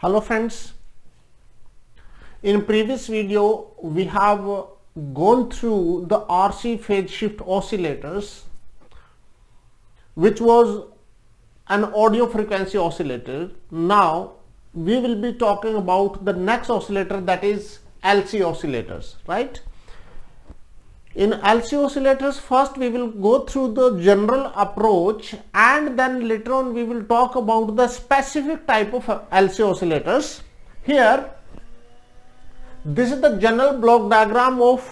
Hello friends, in previous video we have gone through the RC phase shift oscillators, which was an audio frequency oscillator. Now we will be talking about the next oscillator, that is LC oscillators, right? In LC oscillators, first we will go through the general approach and then later on we will talk about the specific type of LC oscillators. Here, this is the general block diagram of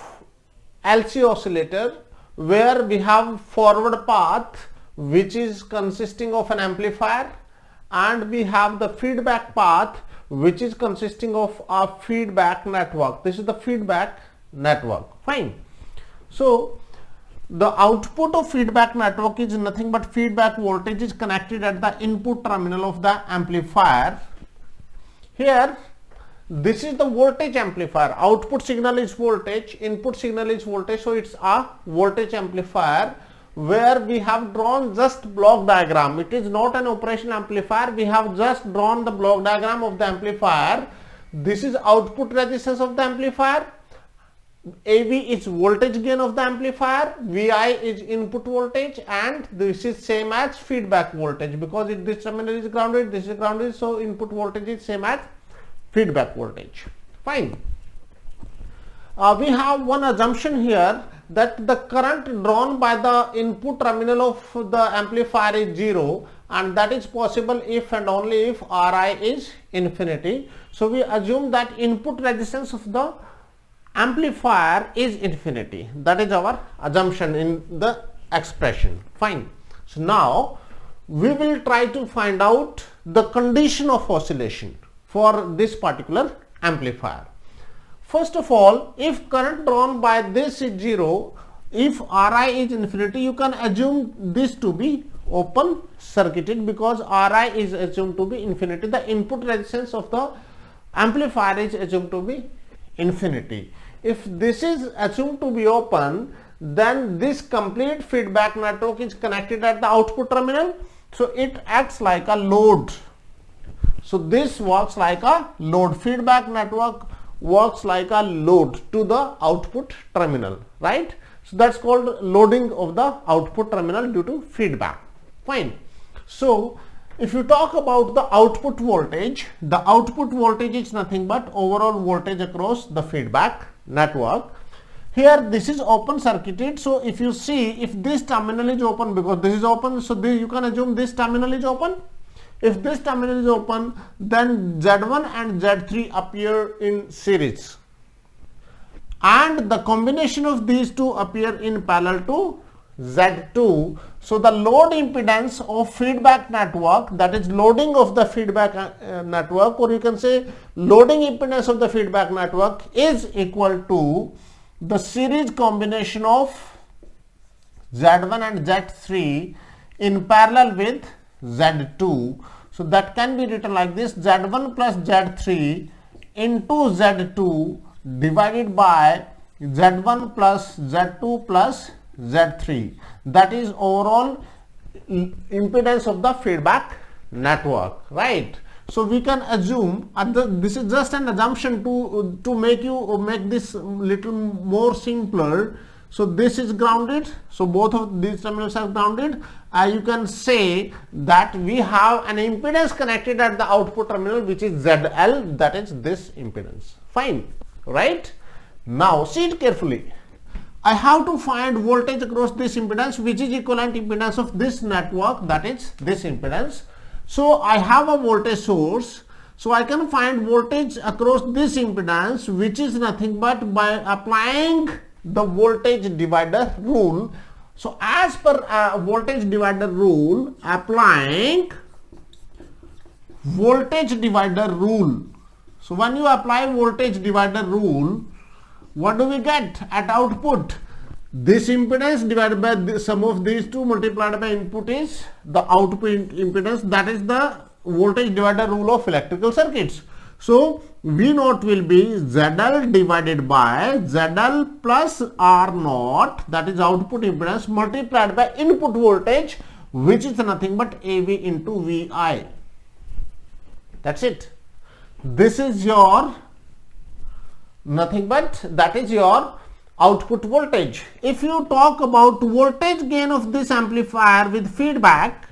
LC oscillator, where we have forward path which is consisting of an amplifier, and we have the feedback path which is consisting of a feedback network. This is the feedback network. Fine. So the output of feedback network is nothing but feedback voltage is connected at the input terminal of the amplifier. Here, this is the voltage amplifier. Output signal is voltage, input signal is voltage, so it's a voltage amplifier, where we have drawn just block diagram. It is not an operational amplifier. We have just drawn the block diagram of the amplifier. This is output resistance of the amplifier. AV is voltage gain of the amplifier, VI is input voltage, and this is same as feedback voltage, because this terminal is grounded, this is grounded, so input voltage is same as feedback voltage. Fine. We have one assumption here, that the current drawn by the input terminal of the amplifier is 0, and that is possible if and only if Ri is infinity. So we assume that input resistance of the amplifier is infinity. That is our assumption in the expression. Fine. So now we will try to find out the condition of oscillation for this particular amplifier. First of all, if current drawn by this is 0, if Ri is infinity, you can assume this to be open circuited, because Ri is assumed to be infinity. The input resistance of the amplifier is assumed to be infinity. If this is assumed to be open, then this complete feedback network is connected at the output terminal, so it acts like a load. So this works like a load. Feedback network works like a load to the output terminal, right? So that's called loading of the output terminal due to feedback. Fine. So if you talk about the output voltage is nothing but overall voltage across the feedback network. Here this is open circuited, so if you see, if this terminal is open, because this is open, so you can assume this terminal is open. If this terminal is open, then Z1 and Z3 appear in series, and the combination of these two appear in parallel to Z2. So the load impedance of feedback network, that is loading of the feedback network, or you can say loading impedance of the feedback network, is equal to the series combination of Z1 and Z3 in parallel with Z2. So that can be written like this: Z1 plus Z3 into Z2 divided by Z1 plus Z2 plus Z3. That is overall impedance of the feedback network, right? So we can assume, this is just an assumption to make this little more simpler. So this is grounded, so both of these terminals are grounded. You can say that we have an impedance connected at the output terminal, which is ZL, that is this impedance. Fine, right? Now see it carefully. I have to find voltage across this impedance, which is equivalent impedance of this network, that is this impedance. So I have a voltage source, so I can find voltage across this impedance, which is nothing but by applying the voltage divider rule. So as per voltage divider rule, applying voltage divider rule. So when you apply voltage divider rule, what do we get at output? This impedance divided by the sum of these two multiplied by input is the output impedance. That is the voltage divider rule of electrical circuits. So V naught will be ZL divided by ZL plus R naught, that is output impedance, multiplied by input voltage, which is nothing but AV into VI. That's it. this is your nothing but that is your output voltage. If you talk about voltage gain of this amplifier with feedback,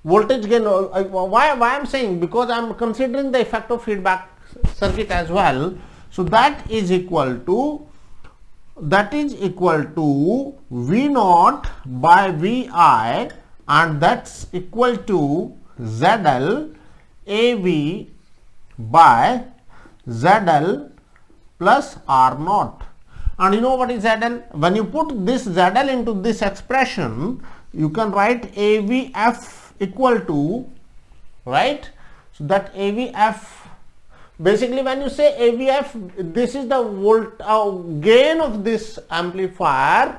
voltage gain, why I am saying, because I am considering the effect of feedback circuit as well. So that is equal to V naught by Vi, and that's equal to ZL AV by ZL plus R naught. And you know what is ZL? When you put this ZL into this expression, you can write AVF equal to, right? So that AVF, basically when you say AVF, this is the gain of this amplifier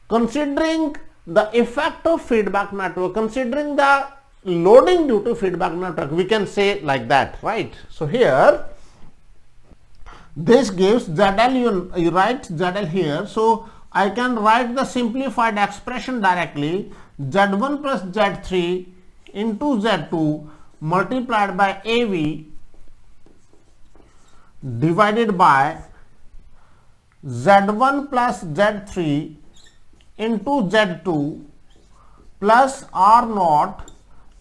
considering the effect of feedback network, considering the loading due to feedback network, we can say like that, right? So here this gives ZL, you write ZL here, so I can write the simplified expression directly, Z1 plus Z3 into Z2 multiplied by AV divided by Z1 plus Z3 into Z2 plus R naught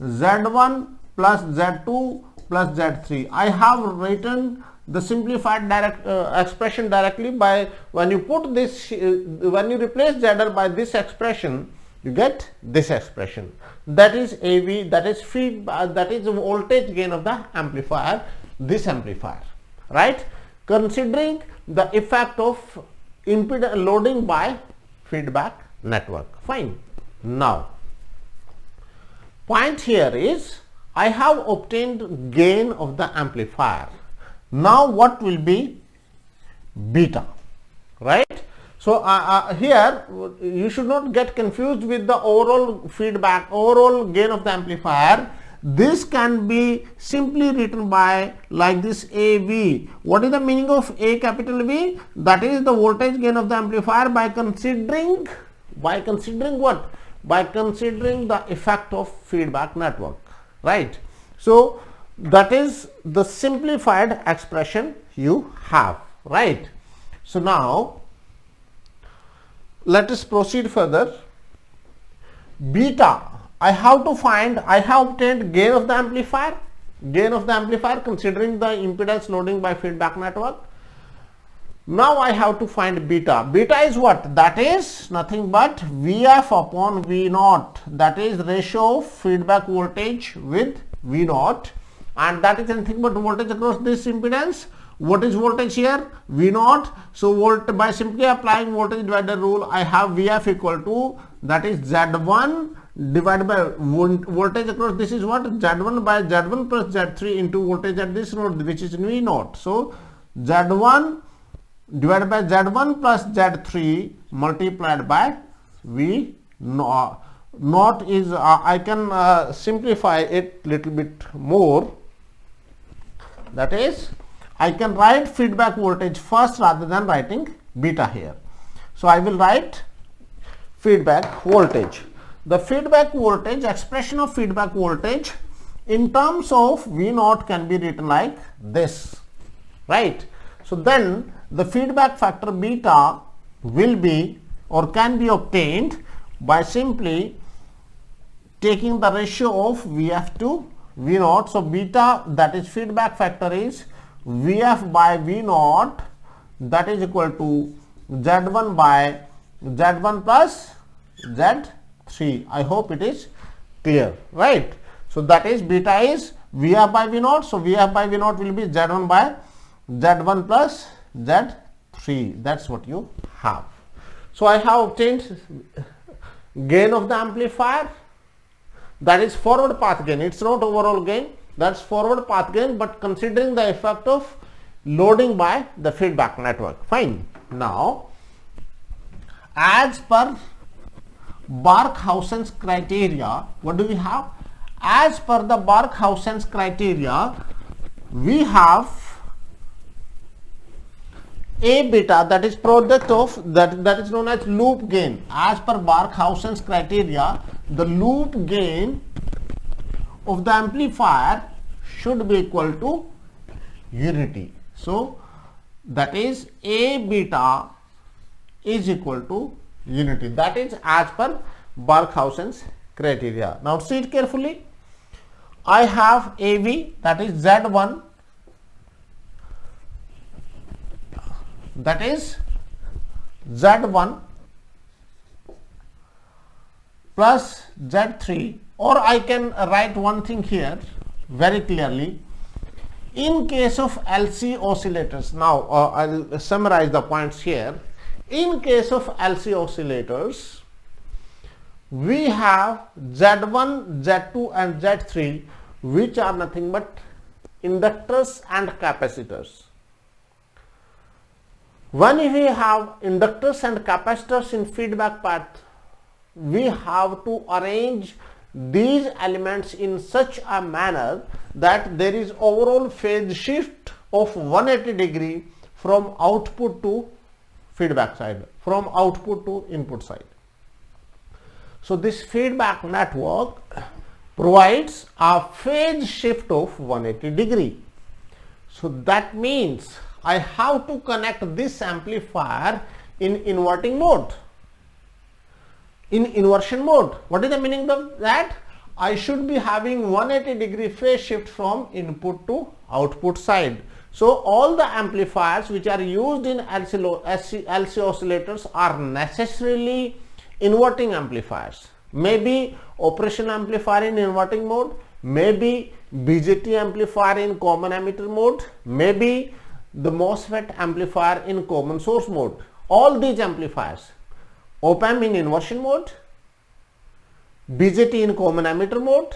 Z1 plus Z2 plus Z3. I have written the simplified expression directly by, when you put this, when you replace ZL by this expression, you get this expression. That is AV, that is feedback, that is the voltage gain of the amplifier, this amplifier, right? Considering the effect of impedance loading by feedback network. Fine. Now, point here is I have obtained gain of the amplifier. Now what will be beta, right? So here you should not get confused with the overall feedback, overall gain of the amplifier. This can be simply written by like this AV. What is the meaning of A capital V? That is the voltage gain of the amplifier by considering what? By considering the effect of feedback network, right? So that is the simplified expression you have, right? So now let us proceed further. Beta, I have obtained gain of the amplifier, considering the impedance loading by feedback network. Now I have to find beta. Beta is what? That is nothing but Vf upon V naught, that is ratio of feedback voltage with V naught, and that is nothing but voltage across this impedance. What is voltage here? V naught. So by simply applying voltage divider rule, I have Vf equal to, that is Z1 divided by voltage across this is what? Z1 by Z1 plus Z3 into voltage at this node, which is V naught. So Z1 divided by Z1 plus Z3 multiplied by V naught. Naught is I can simplify it little bit more. That is, I can write feedback voltage first rather than writing beta here. So I will write feedback voltage. The feedback voltage, expression of feedback voltage in terms of V naught can be written like this, right? So then the feedback factor beta will be or can be obtained by simply taking the ratio of Vf to V naught. So beta, that is feedback factor, is Vf by V naught, that is equal to Z1 by Z1 plus Z3. I hope it is clear, right? So that is beta is Vf by V naught. So Vf by V naught will be Z1 by Z1 plus Z3. That's what you have. So I have obtained gain of the amplifier, that is forward path gain. It's not overall gain, that's forward path gain, but considering the effect of loading by the feedback network. Fine. Now, as per Barkhausen's criteria, what do we have? As per the Barkhausen's criteria, we have A beta, that is product of that is known as loop gain. As per Barkhausen's criteria, the loop gain of the amplifier should be equal to unity. So that is A beta is equal to unity. That is as per Barkhausen's criteria. Now see it carefully. I have AV, that is Z1, that is Z1 plus Z3, or I can write one thing here very clearly. In case of LC oscillators, now I'll summarize the points here. In case of LC oscillators, we have Z1, Z2 and Z3, which are nothing but inductors and capacitors. When we have inductors and capacitors in feedback path, we have to arrange these elements in such a manner that there is overall phase shift of 180 degree from output to feedback side, from output to input side. So this feedback network provides a phase shift of 180 degree. So that means I have to connect this amplifier in inverting mode, in inversion mode. What is the meaning of that? I should be having 180 degree phase shift from input to output side. So all the amplifiers which are used in LC oscillators are necessarily inverting amplifiers. Maybe operation amplifier in inverting mode, maybe BJT amplifier in common emitter mode, maybe the MOSFET amplifier in common source mode. All these amplifiers, op-amp in inversion mode, BJT in common emitter mode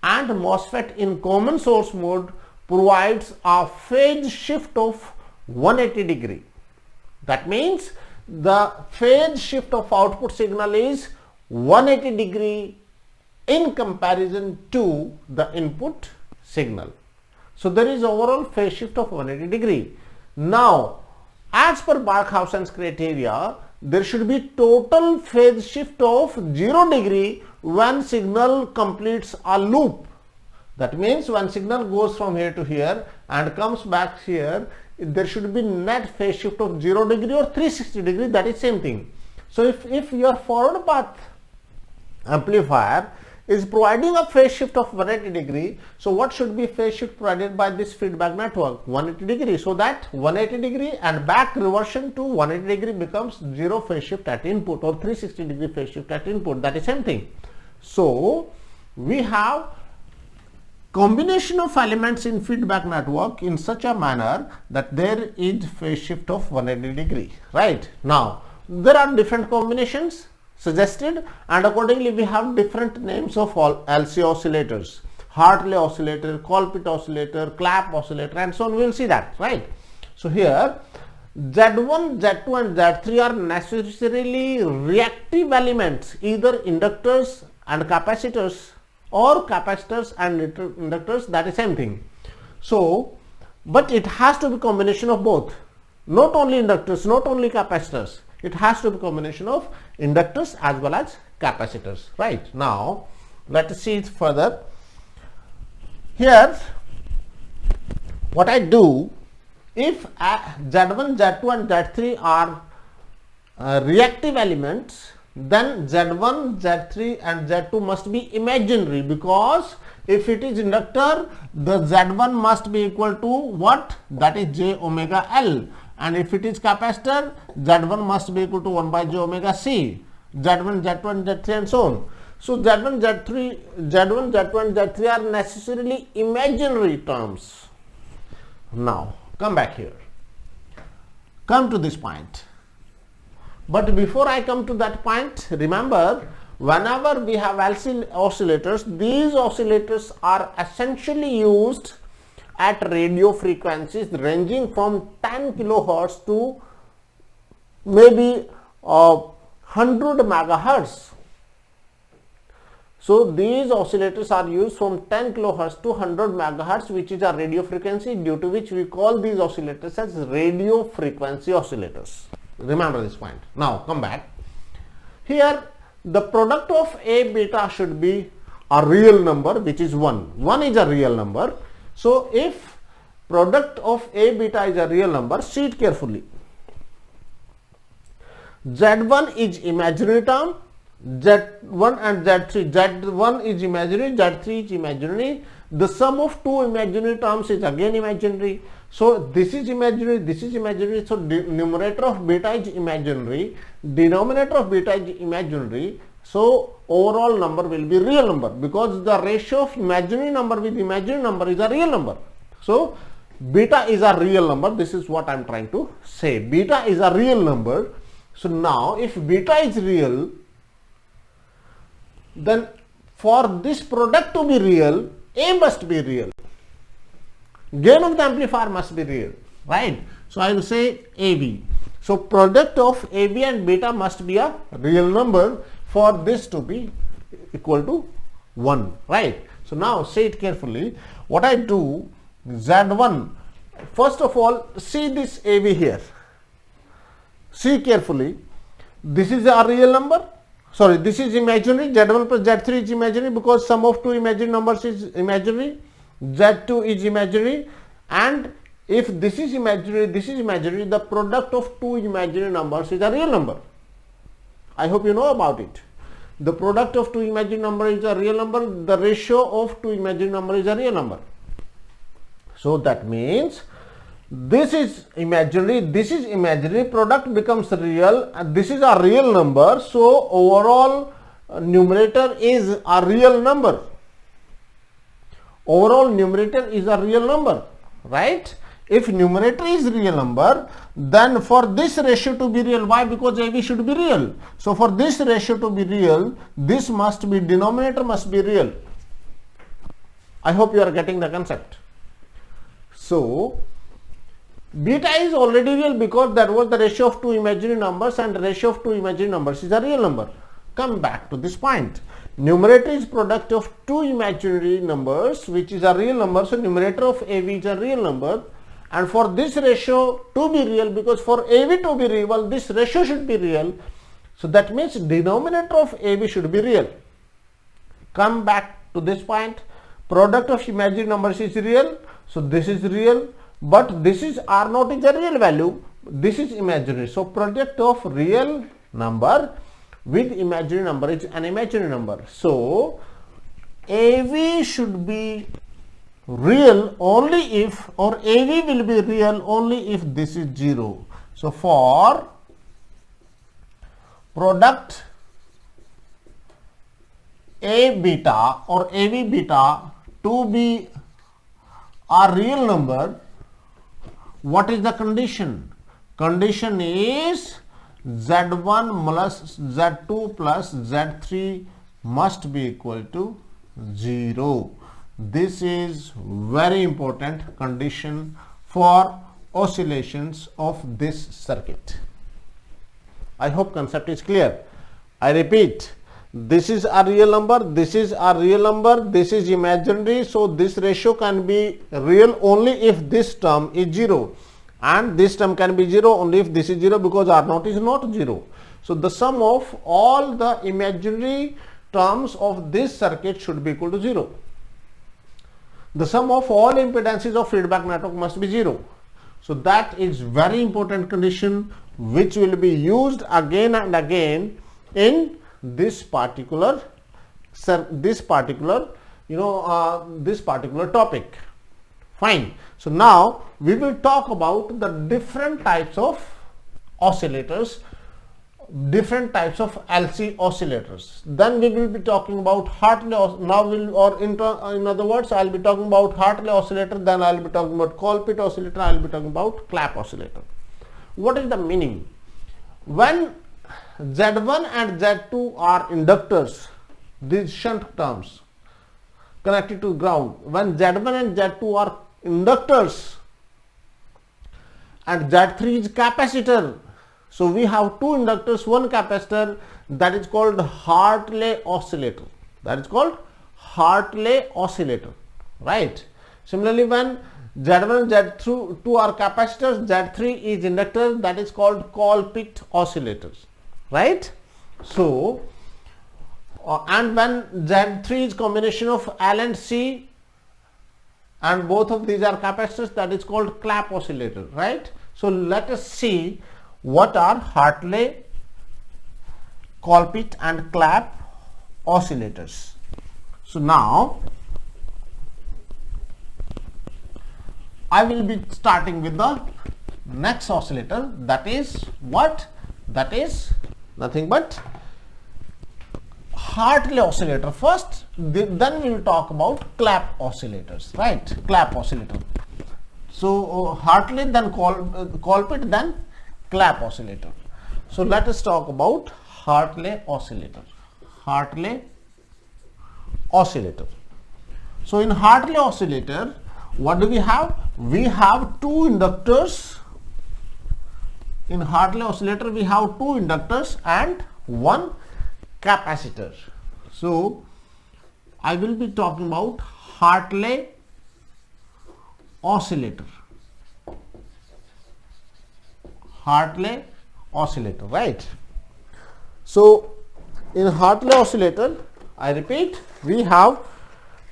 and MOSFET in common source mode, provides a phase shift of 180 degree. That means the phase shift of output signal is 180 degree in comparison to the input signal. So there is overall phase shift of 180 degree. Now, as per Barkhausen's criteria, there should be total phase shift of 0 degree when signal completes a loop. That means when signal goes from here to here and comes back here, there should be net phase shift of 0 degree or 360 degree, that is same thing. So if your forward path amplifier is providing a phase shift of 180 degree, so what should be phase shift provided by this feedback network? 180 degree. So that 180 degree and back reversion to 180 degree becomes 0 phase shift at input or 360 degree phase shift at input, that is same thing. So we have combination of elements in feedback network in such a manner that there is phase shift of 180 degree, right? Now there are different combinations suggested and accordingly we have different names of all LC oscillators, Hartley oscillator, Colpitts oscillator, Clapp oscillator and so on. We will see that, right? So here Z1, Z2 and Z3 are necessarily reactive elements, either inductors and capacitors or capacitors and inductors, that is same thing. So but it has to be combination of both, not only inductors, not only capacitors. It has to be combination of inductors as well as capacitors, right? Now let us see it further. Here what I do, if Z1, Z2 and Z3 are reactive elements, then Z1, Z3 and Z2 must be imaginary, because if it is inductor, the Z1 must be equal to what? That is j omega L. And if it is capacitor, Z1 must be equal to 1 by j omega C, Z1, Z2 and Z3 and so on. So Z1, Z2 and Z3 are necessarily imaginary terms. Now come back here, come to this point. But before I come to that point, remember, whenever we have LC oscillators, these oscillators are essentially used at radio frequencies ranging from 10 kilohertz to maybe 100 megahertz. So these oscillators are used from 10 kilohertz to 100 megahertz, which is a radio frequency, due to which we call these oscillators as radio frequency oscillators. Remember this point. Now come back. Here the product of A beta should be a real number, which is 1. 1 is a real number. So if product of A beta is a real number, see it carefully. Z1 is imaginary term, Z1 and Z3, Z1 is imaginary, Z3 is imaginary. The sum of two imaginary terms is again imaginary. So this is imaginary, this is imaginary. So numerator of beta is imaginary, denominator of beta is imaginary. So overall number will be real number, because the ratio of imaginary number with imaginary number is a real number. So beta is a real number. This is what I am trying to say. Beta is a real number. So now if beta is real, then for this product to be real, A must be real. Gain of the amplifier must be real, right? So I will say AB. So product of AB and beta must be a real number for this to be equal to 1, right? So now say it carefully. What I do, Z1, first of all, see this AB here. See carefully. This is a real number. Sorry, this is imaginary. Z1 plus Z3 is imaginary because sum of two imaginary numbers is imaginary. Z2 is imaginary, and if this is imaginary, the product of two imaginary numbers is a real number. I hope you know about it. The product of two imaginary numbers is a real number. The ratio of two imaginary numbers is a real number. So that means this is imaginary, product becomes real, and this is a real number. So overall numerator is a real number. Overall numerator is a real number, right? If numerator is real number, then for this ratio to be real, why? Because AB should be real. So for this ratio to be real, this must be, denominator must be real. I hope you are getting the concept. So beta is already real because that was the ratio of two imaginary numbers, and the ratio of two imaginary numbers is a real number. Come back to this point. Numerator is product of two imaginary numbers, which is a real number. So numerator of AB is a real number, and for this ratio to be real, because for AB to be real, this ratio should be real. So that means denominator of AB should be real. Come back to this point. Product of imaginary numbers is real. So this is real, but this is R0 is a real value. This is imaginary. So product of real number with imaginary number is an imaginary number. So AV should be real only if, or AV will be real only if this is 0. So for product A beta or AV beta to be a real number, what is the condition? Condition is Z1 plus Z2 plus Z3 must be equal to 0. This is very important condition for oscillations of this circuit. I hope concept is clear. I repeat, this is a real number, this is a real number, this is imaginary. So this ratio can be real only if this term is 0, and this term can be 0 only if this is 0, because R0 is not 0. So the sum of all the imaginary terms of this circuit should be equal to 0. The sum of all impedances of feedback network must be 0. So that is very important condition which will be used again and again in this particular topic. Fine. So now we will talk about the different types of oscillators, different types of LC oscillators. Then we will be talking about Hartley. Now in other words, I will be talking about Hartley oscillator. Then I will be talking about Colpitts oscillator. I will be talking about Clap oscillator. What is the meaning? When Z1 and Z2 are inductors, these shunt terms connected to ground. When Z1 and Z2 are inductors and Z3 is capacitor, so we have two inductors, one capacitor, that is called Hartley oscillator. That is called Hartley oscillator, right? Similarly, when Z1 and Z2 are capacitors, Z3 is inductor, that is called Colpitts oscillators, right? So and when Z3 is combination of L and C, and both of these are capacitors, that is called clap oscillator, right? So let us see what are Hartley, Colpitts and Clap oscillators. So now I will be starting with the next oscillator, that is what? That is nothing but Hartley oscillator first, then we will talk about Clap oscillators, right? Clap oscillator. So Hartley, then Colpitts, then Clap oscillator. So let us talk about Hartley oscillator. Hartley oscillator. So in Hartley oscillator, what do we have? We have two inductors. In Hartley oscillator, we have two inductors and one capacitor. So I will be talking about Hartley oscillator. Hartley oscillator, right? So in Hartley oscillator, I repeat, we have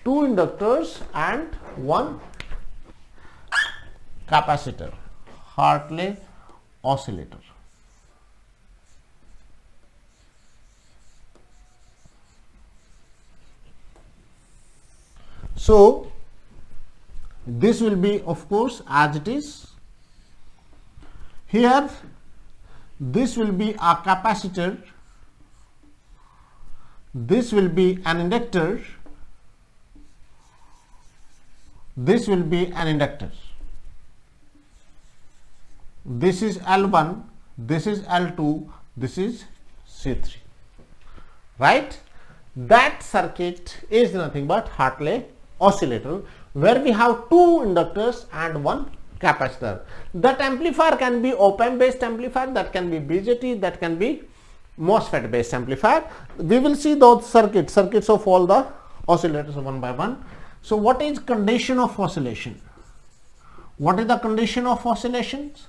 two inductors and one capacitor. Hartley oscillator. So this will be, of course, as it is. Here this will be a capacitor, this will be an inductor, this will be an inductor. This is L1, this is L2, this is C3, right? That circuit is nothing but Hartley oscillator, where we have two inductors and one capacitor. That amplifier can be op-amp based amplifier, that can be BJT, that can be MOSFET based amplifier. We will see those circuits of all the oscillators one by one. So what is condition of oscillation? What is the condition of oscillations?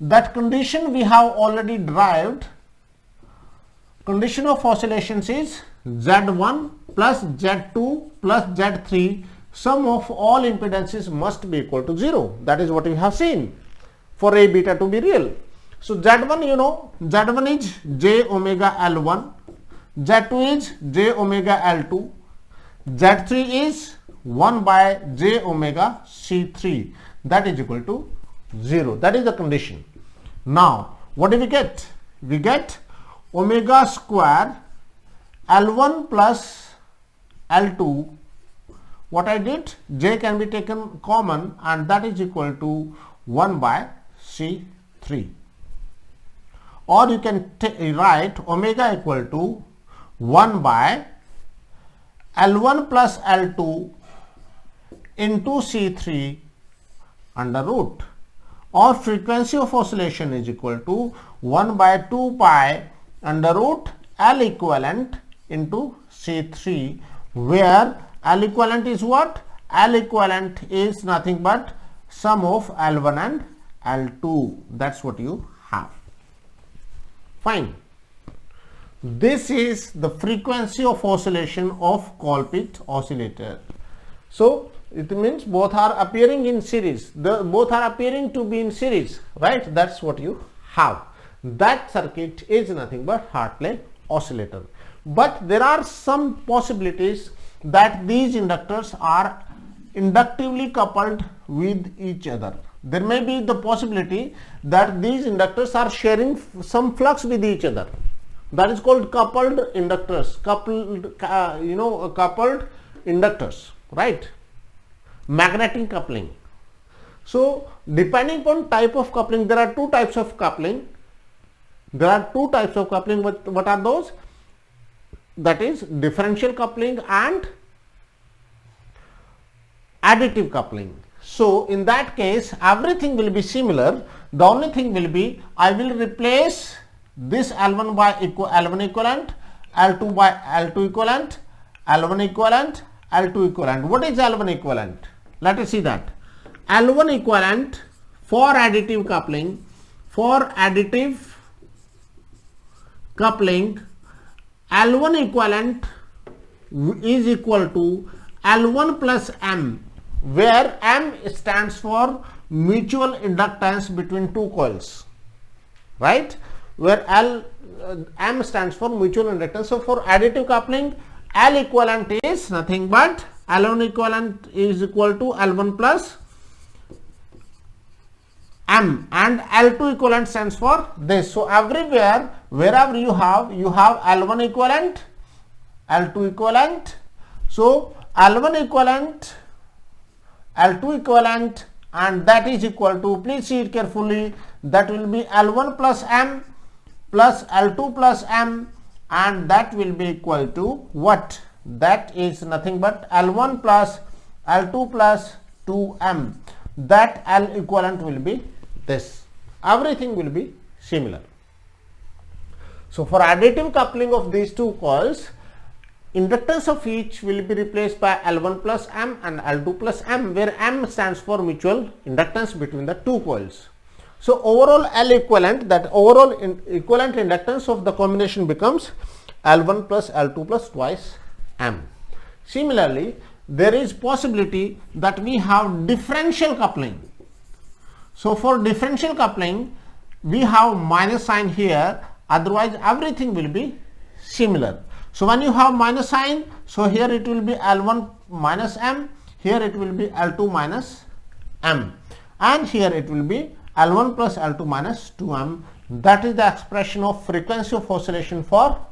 That condition we have already derived. Condition of oscillations is Z1 plus Z2 plus Z3, sum of all impedances must be equal to 0. That is what we have seen for A beta to be real. So Z1, you know, Z1 is J omega L1, Z2 is J omega L2, Z3 is 1 by J omega C3, that is equal to 0. That is the condition. Now what do we get? We get omega square L1 plus L2. What I did, J can be taken common and that is equal to 1 by C3. Or you can write omega equal to 1 by L1 plus L2 into C3 under root, or frequency of oscillation is equal to 1 by 2 pi under root L equivalent into C3, where L equivalent is what? L equivalent is nothing but sum of L1 and L2. That's what you have. Fine. This is the frequency of oscillation of Colpitts oscillator. So it means both are appearing in series. Both are appearing to be in series, right? That's what you have. That circuit is nothing but Hartley oscillator. But there are some possibilities that these inductors are inductively coupled with each other. There may be the possibility that these inductors are sharing some flux with each other. That is called coupled inductors, coupled inductors, right? Magnetic coupling. So depending upon type of coupling, there are two types of coupling. What are those? That is differential coupling and additive coupling. So in that case, everything will be similar. The only thing will be, I will replace this L1 by L1 equivalent, L2 by L2 equivalent, L1 equivalent, L2 equivalent. What is L1 equivalent? Let us see that. L1 equivalent for additive coupling, L1 equivalent is equal to L1 plus M where M stands for mutual inductance between two coils, right? Where M stands for mutual inductance. So for additive coupling, L equivalent is nothing but L1 equivalent is equal to L1 plus M, and L2 equivalent stands for this. So everywhere, wherever you have L1 equivalent, L2 equivalent. So L1 equivalent, L2 equivalent, and that is equal to, please see it carefully, that will be L1 plus M plus L2 plus M, and that will be equal to what? That is nothing but L1 plus L2 plus 2M. That L equivalent will be this. Everything will be similar. So for additive coupling of these two coils, inductance of each will be replaced by L1 plus M and L2 plus M, where M stands for mutual inductance between the two coils. So overall L equivalent, that overall equivalent inductance of the combination becomes L1 plus L2 plus twice M. Similarly, there is possibility that we have differential coupling. So for differential coupling, we have minus sign here, otherwise everything will be similar. So when you have minus sign, so here it will be L1 minus M, here it will be L2 minus M, and here it will be L1 plus L2 minus 2M. That is the expression of frequency of oscillation for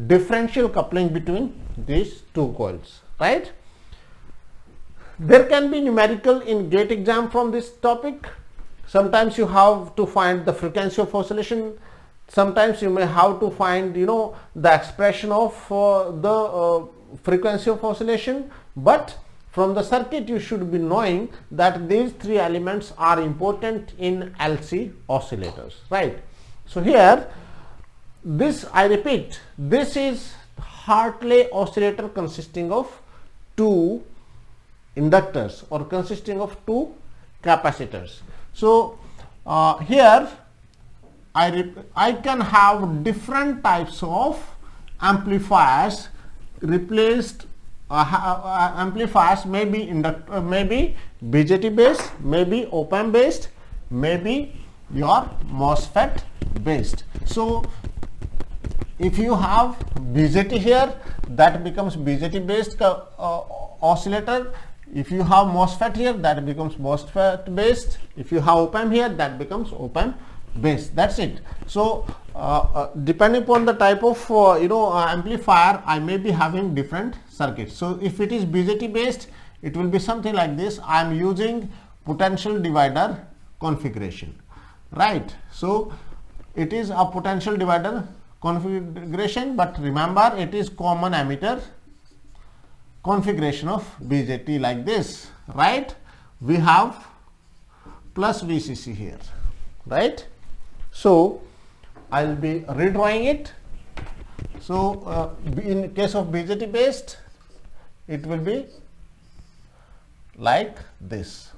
differential coupling between these two coils, right? There can be numerical in GATE exam from this topic. Sometimes you have to find the frequency of oscillation. Sometimes you may have to find, the expression of the frequency of oscillation. But from the circuit, you should be knowing that these three elements are important in LC oscillators, right? So here, this, I repeat, this is Hartley oscillator consisting of two inductors or consisting of two capacitors. So here I can have different types of amplifiers replaced. Amplifiers may be maybe BJT based, maybe op-amp based, maybe your MOSFET based. So if you have BJT here, that becomes BJT based oscillator. If you have MOSFET here, that becomes MOSFET based. If you have op-amp here, that becomes op-amp based. That's it. So depending upon the type of amplifier, I may be having different circuits. So if it is BJT based, it will be something like this. I am using potential divider configuration, right? So it is a potential divider configuration, but remember it is common emitter configuration of BJT like this, right? We have plus VCC here, right? So I will be redrawing it. So in case of BJT based, it will be like this,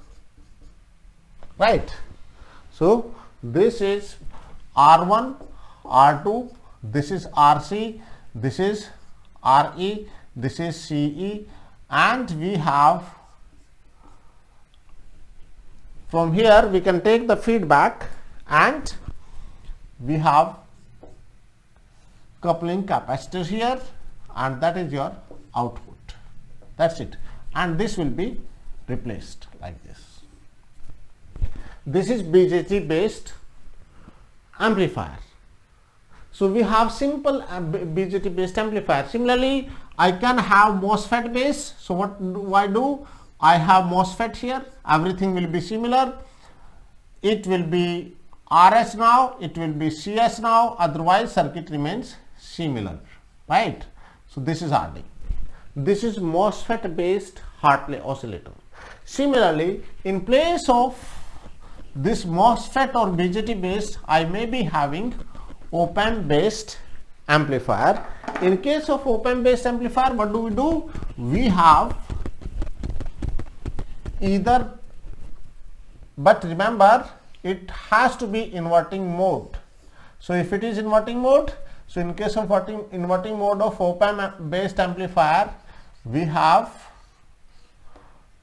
right? So this is R1, R2, this is RC, this is RE, this is CE, and we have, from here we can take the feedback and we have coupling capacitors here, and that is your output. That's it, and this will be replaced like this. This is BJT based amplifier. So we have simple BJT based amplifier. Similarly, I can have MOSFET based. So what do I do? I have MOSFET here. Everything will be similar. It will be RS now. It will be CS now. Otherwise, circuit remains similar, right? So this is RD. This is MOSFET based Hartley oscillator. Similarly, in place of this MOSFET or BJT based, I may be having op-amp based amplifier. In case of op-amp based amplifier, what do? We have either, but remember it has to be inverting mode. So if it is inverting mode, so in case of inverting mode of op-amp based amplifier, we have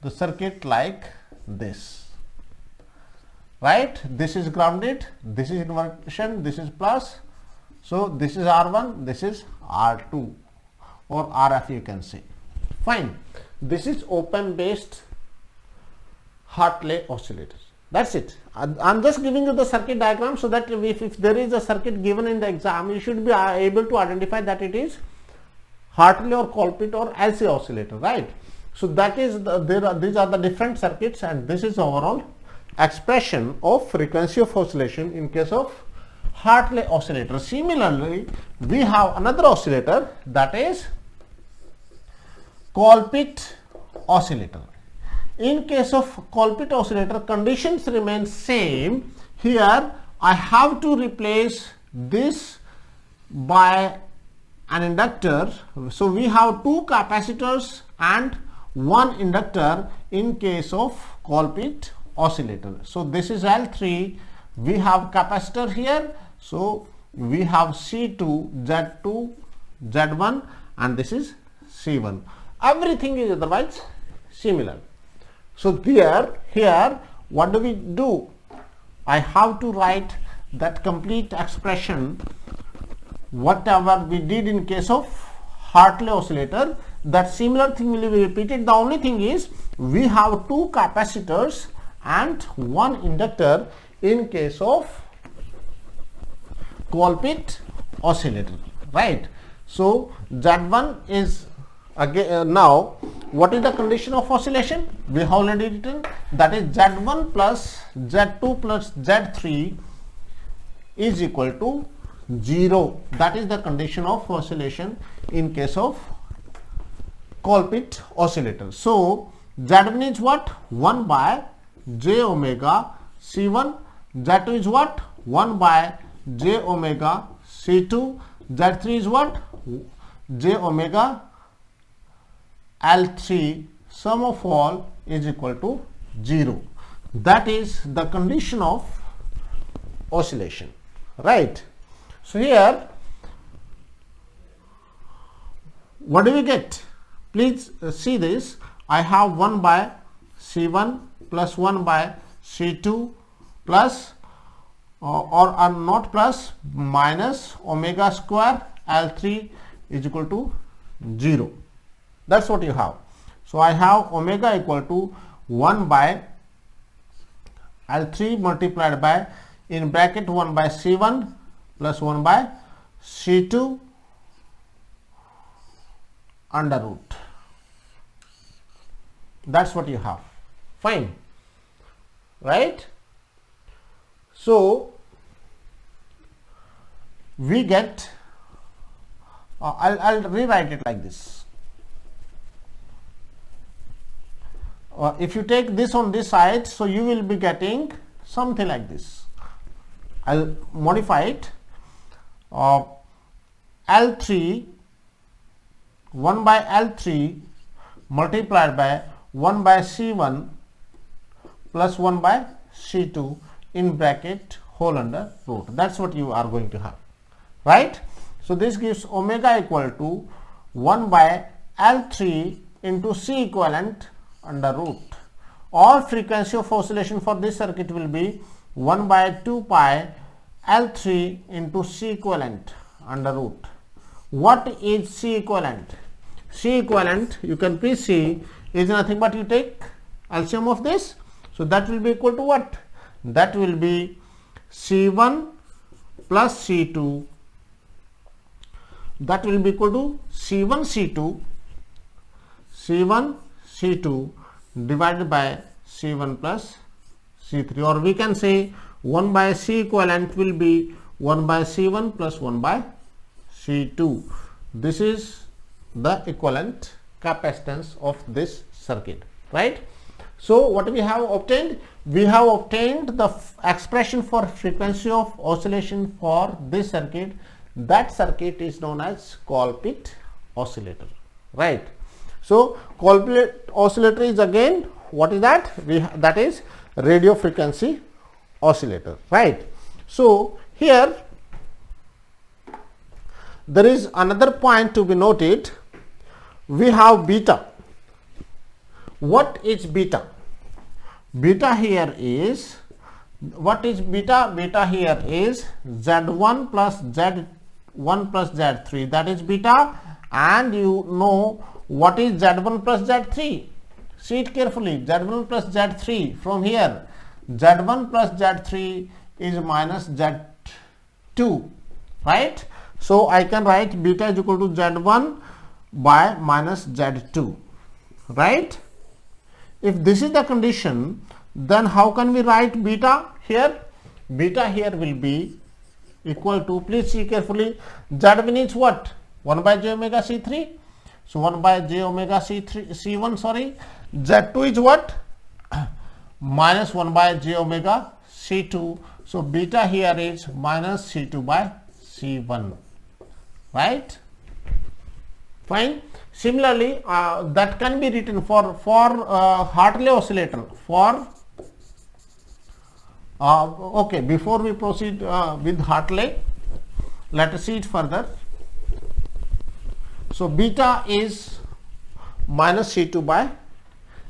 the circuit like this, right? This is grounded, this is inversion, this is plus, so this is R1, this is R2 or RF you can say. Fine. This is open based Hartley oscillator. That's it. I'm just giving you the circuit diagram so that if there is a circuit given in the exam, you should be able to identify that it is Hartley or Colpitts or LC oscillator, right? So that is these are the different circuits, and this is overall expression of frequency of oscillation in case of Hartley oscillator. Similarly, we have another oscillator, that is Colpitts oscillator. In case of Colpitts oscillator, conditions remain same. Here I have to replace this by an inductor. So we have two capacitors and one inductor in case of Colpitts oscillator. So this is L3, we have capacitor here, so we have C2, Z2, Z1, and this is C1. Everything is otherwise similar. So here what do? I have to write that complete expression, whatever we did in case of Hartley oscillator, that similar thing will be repeated. The only thing is we have two capacitors and one inductor in case of Colpitts oscillator, right? So Z1 is again now what is the condition of oscillation? We have already written, that is Z1 plus Z2 plus Z3 is equal to 0. That is the condition of oscillation in case of Colpitts oscillator. So Z1 is what? 1 by j omega C1. Z2 is what? 1 by j omega C2. Z3 is what? J omega L3, sum of all is equal to 0. That is the condition of oscillation, right? So here what do we get? Please see this. I have 1 by C1 plus 1 by C2 plus or not plus minus omega square L3 is equal to 0. That's what you have. So I have omega equal to 1 by L3 multiplied by, in bracket, 1 by C1 plus 1 by C2 under root. That's what you have. Fine, right? So we get I'll rewrite it like this. If you take this on this side, so you will be getting something like this. I'll modify it. L3, 1 by L3 multiplied by 1 by C1 plus 1 by C2 in bracket whole under root. That's what you are going to have, right? So this gives omega equal to 1 by L3 into C equivalent under root, or frequency of oscillation for this circuit will be 1 by 2 pi L3 into C equivalent under root. What is C equivalent? C equivalent, you can please see, is nothing but you take LCM of this. So that will be equal to what? That will be C1 plus C2. That will be equal to C1 C2 divided by C1 plus C3, or we can say 1 by C equivalent will be 1 by C1 plus 1 by C2. This is the equivalent capacitance of this circuit, right? So what we have obtained? We have obtained the expression for frequency of oscillation for this circuit. That circuit is known as Colpitts oscillator, right? So Colpitts oscillator is again, what is that? That is radio frequency oscillator, right? So here there is another point to be noted. We have beta. what is beta? Beta here is, what is beta? Beta here is Z1 plus Z1 plus Z3, that is beta. And you know what is Z1 plus Z3? See it carefully. Z1 plus Z3 from here. Z1 plus Z3 is minus Z2, right? So I can write beta is equal to Z1 by minus Z2, right? If this is the condition, then how can we write beta here? Beta here will be equal to, please see carefully, Z1 is what? 1 by j omega C3. So 1 by j omega C1, sorry. Z2 is what? Minus 1 by j omega C2. So beta here is minus C2 by C1, right? Fine. Similarly, that can be written for Hartley oscillator. For okay, before we proceed with Hartley, let us see it further. So beta is minus C2 by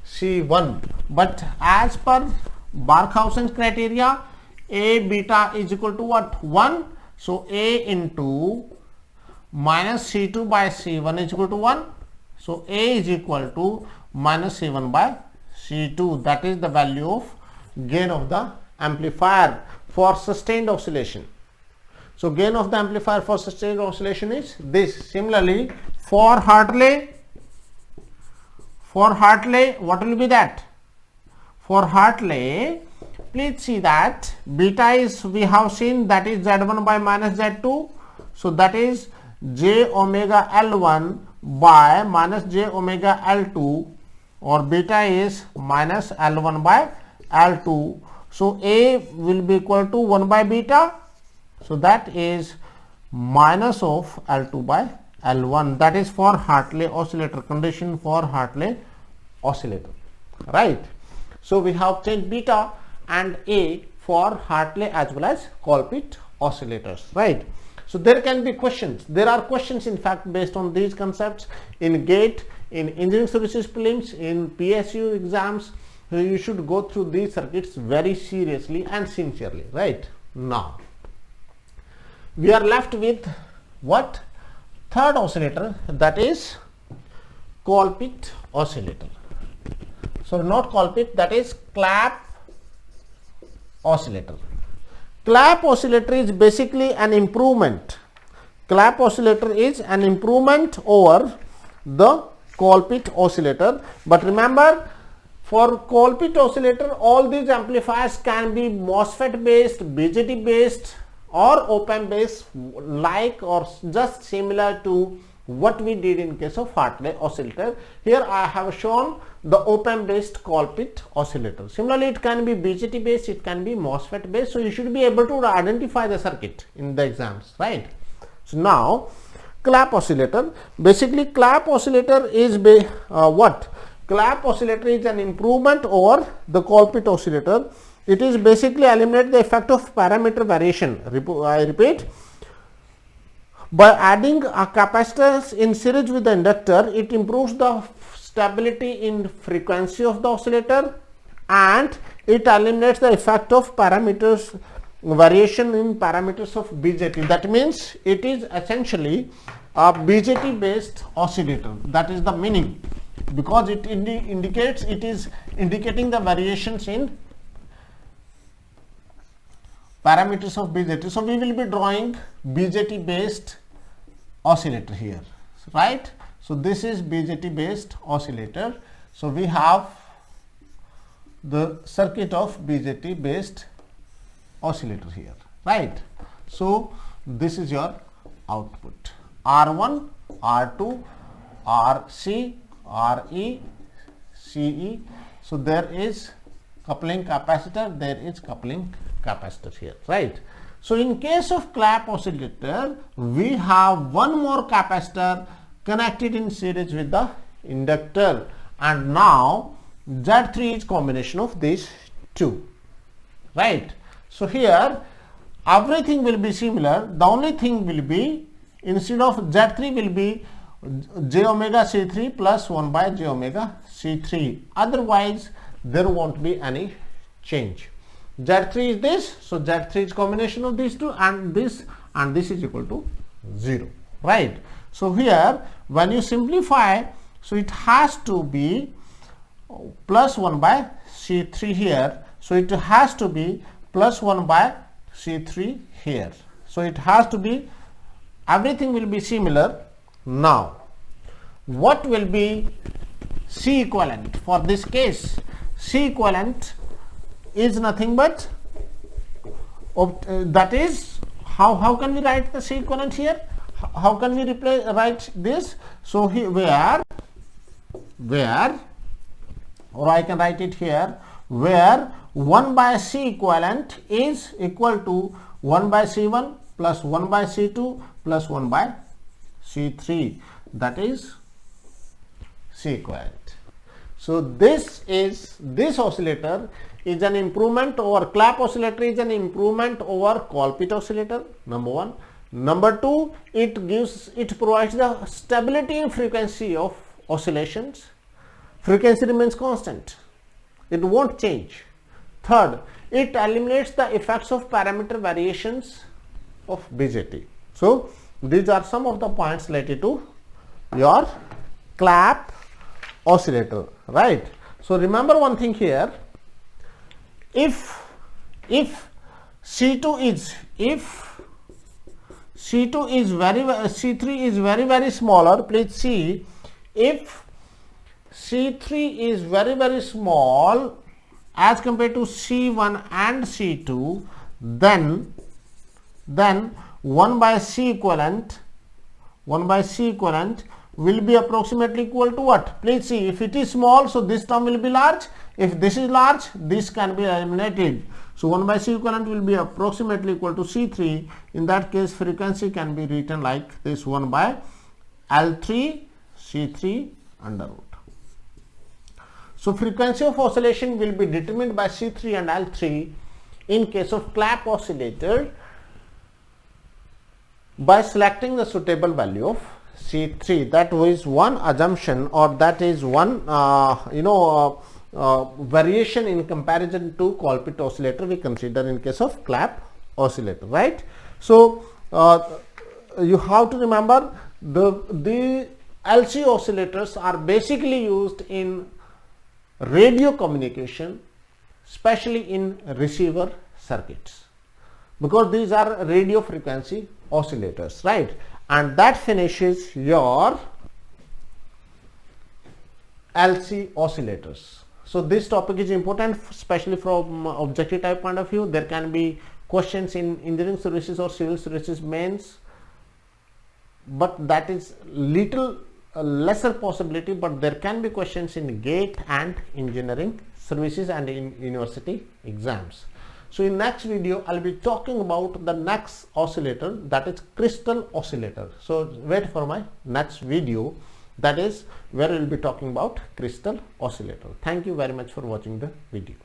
C1, but as per Barkhausen's criteria, A beta is equal to what? 1. So A into minus C2 by C1 is equal to 1. So A is equal to minus C1 by C2. That is the value of gain of the amplifier for sustained oscillation. So gain of the amplifier for sustained oscillation is this. Similarly, for Hartley, what will be that? For Hartley, please see that beta is, we have seen, that is Z1 by minus Z2. So that is j omega L1 by minus j omega L2, or beta is minus L1 by L2. So A will be equal to 1 by beta. So that is minus of L2 by L1. That is for Hartley oscillator, condition for Hartley oscillator, right? So we have obtained beta and A for Hartley as well as Colpitts oscillators, right? So there can be questions. There are questions in fact based on these concepts in GATE, in engineering services prelims, in PSU exams. So you should go through these circuits very seriously and sincerely, right? Now we are left with what? Third oscillator, that is Colpitts oscillator. So not Colpitts, that is Clapp oscillator. Clapp oscillator is basically an improvement. Clapp oscillator is an improvement over the Colpitts oscillator. But remember, for Colpitts oscillator, all these amplifiers can be MOSFET based, BJT based, or op-amp based, like or just similar to what we did in case of Hartley oscillator. Here I have shown the op-amp based Colpitts oscillator. Similarly, it can be BJT based, it can be MOSFET based. So you should be able to identify the circuit in the exams, right? So now Clapp oscillator, basically Clapp oscillator is what? Clapp oscillator is an improvement over the Colpitts oscillator. It is basically eliminate the effect of parameter variation. I repeat, by adding a capacitor in series with the inductor, it improves the stability in frequency of the oscillator and it eliminates the effect of parameters variation in parameters of BJT. That means it is essentially a BJT based oscillator. That is the meaning, because it indicates, it is indicating the variations in parameters of BJT. So we will be drawing BJT based oscillator here, right? So this is BJT based oscillator. So we have the circuit of BJT based oscillator here, right? So this is your output: R1, R2, RC, RE, CE. So there is coupling capacitor, there is coupling capacitor here, right? So in case of Clapp oscillator, we have one more capacitor connected in series with the inductor, and now Z3 is combination of these two, right? So here everything will be similar. The only thing will be, instead of Z3 will be j omega c3 plus 1 by j omega c3. Otherwise, there won't be any change. Z3 is this, so Z3 is combination of these two, and this is equal to 0, right? So here when you simplify, so it has to be plus 1 by c3 here, so it has to be plus 1 by c3 here, so it has to be, everything will be similar. Now what will be C equivalent for this case? C equivalent is nothing but that is, how can we write the C equivalent here? How can we write this? So here where, or I can write it here, where 1 by C equivalent is equal to 1 by C1 plus 1 by C2 plus 1 by C3, that is C equivalent. So this oscillator is an improvement over, Clap oscillator is an improvement over Colpitts oscillator, number one. Number two, it provides the stability in frequency of oscillations. Frequency remains constant, it won't change. Third, it eliminates the effects of parameter variations of BJT. So these are some of the points related to your Clap oscillator, right? So remember one thing here, if C2 is C3 is very smaller, please see, if C3 is very small as compared to C1 and C2, then 1 by C equivalent will be approximately equal to what? Please see, if it is small, so this term will be large. If this is large, this can be eliminated. So 1 by C equivalent will be approximately equal to C3. In that case, frequency can be written like this, 1 by L3 C3 under root. So frequency of oscillation will be determined by C3 and L3 in case of Clap oscillator by selecting the suitable value of C3. That is one assumption, or that is one variation in comparison to Colpitts oscillator we consider in case of Clap oscillator, right? So you have to remember the LC oscillators are basically used in radio communication, especially in receiver circuits, because these are radio frequency oscillators, right? And that finishes your LC oscillators. So this topic is important, especially from objective type point of view. There can be questions in engineering services or civil services mains, but that is little lesser possibility, but there can be questions in GATE and engineering services and in university exams. So in next video, I'll be talking about the next oscillator, that is crystal oscillator. So wait for my next video, that is where we'll be talking about crystal oscillator. Thank you very much for watching the video.